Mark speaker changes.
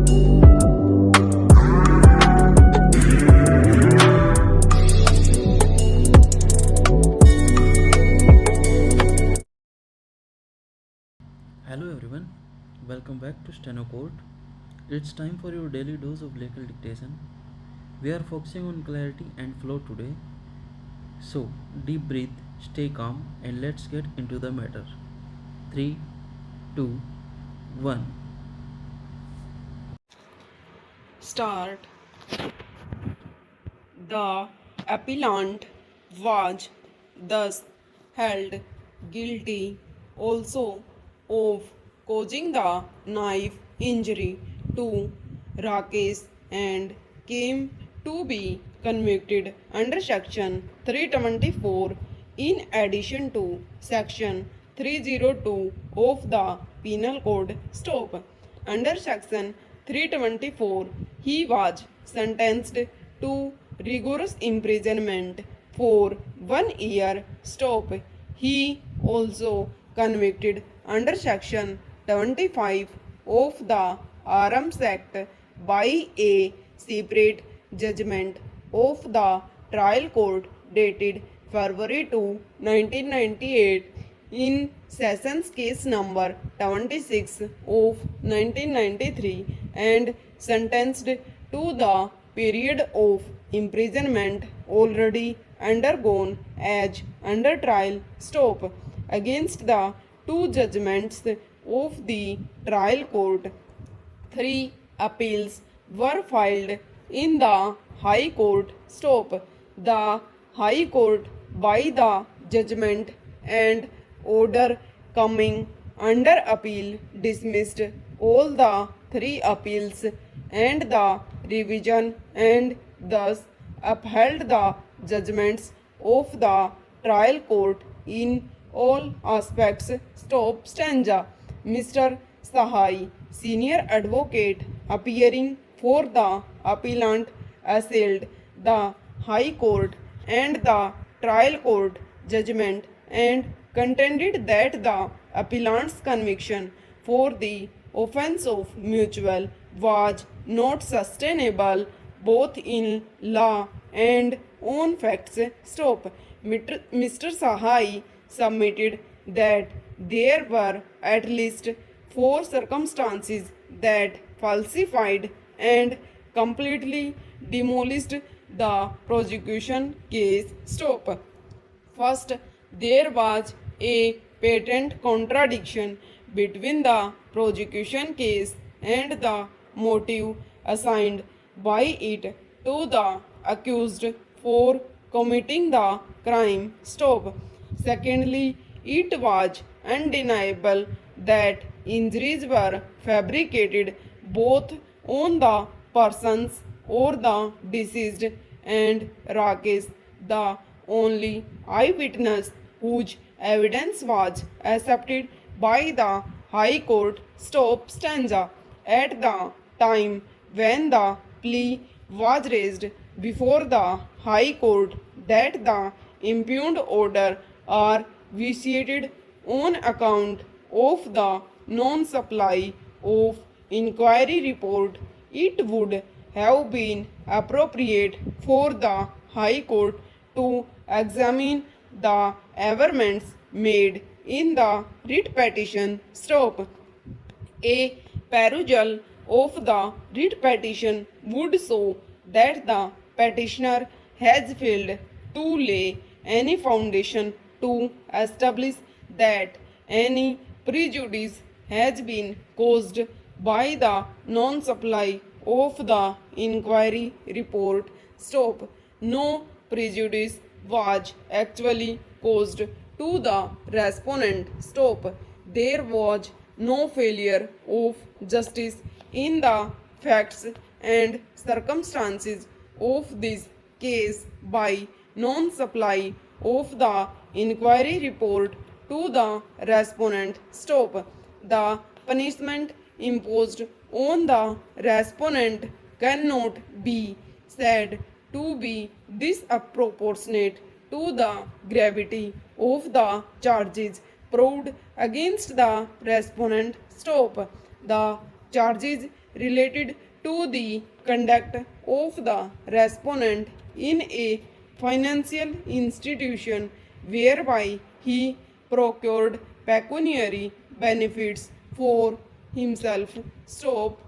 Speaker 1: Hello everyone, welcome back to Steno Court. It's time for your daily dose of legal dictation. We are focusing on clarity and flow today. So, deep breathe, stay calm, and let's get into the matter. 3, 2, 1.
Speaker 2: Start. The appellant was thus held guilty also of causing the knife injury to Rakesh and came to be convicted under section 324 in addition to section 302 of the penal code. Stop. Under section 324, he was sentenced to rigorous imprisonment for 1 year. Stop. He also convicted under section 25 of the Arms Act by a separate judgment of the trial court dated February 2, 1998 in Sessions case number 26 of 1993 and sentenced to the period of imprisonment already undergone as under trial. Stop. Against the two judgments of the trial court, 3 appeals were filed in the High Court. Stop. The High Court, by the judgment and order coming under appeal, dismissed all the 3 appeals and the revision and thus upheld the judgments of the trial court in all aspects. Stop. Stanza. Mr. Sahai, senior advocate appearing for the appellant, assailed the High Court and the trial court judgment and contended that the appellant's conviction for the offence of mutual was not sustainable both in law and on facts. Stop. Mr. Sahai submitted that there were at least 4 circumstances that falsified and completely demolished the prosecution case. Stop. First, there was a patent contradiction between the prosecution case and the motive assigned by it to the accused for committing the crime. Stop. Secondly, it was undeniable that injuries were fabricated both on the persons or the deceased and Rakesh, the only eyewitness whose evidence was accepted by the High Court. Stop. Stanza. At the time when the plea was raised before the High Court that the impugned order are vitiated on account of the non-supply of inquiry report, it would have been appropriate for the High Court to examine the averments made in the writ petition. Stop. A perusal of the writ petition would show that the petitioner has failed to lay any foundation to establish that any prejudice has been caused by the non-supply of the inquiry report. Stop. No prejudice was actually caused to the respondent. Stop. There was no failure of justice in the facts and circumstances of this case by non-supply of the inquiry report to the respondent. Stop. The punishment imposed on the respondent cannot be said to be disproportionate to the gravity of the charges proved against the respondent. Stop. The charges related to the conduct of the respondent in a financial institution whereby he procured pecuniary benefits for himself. Stop.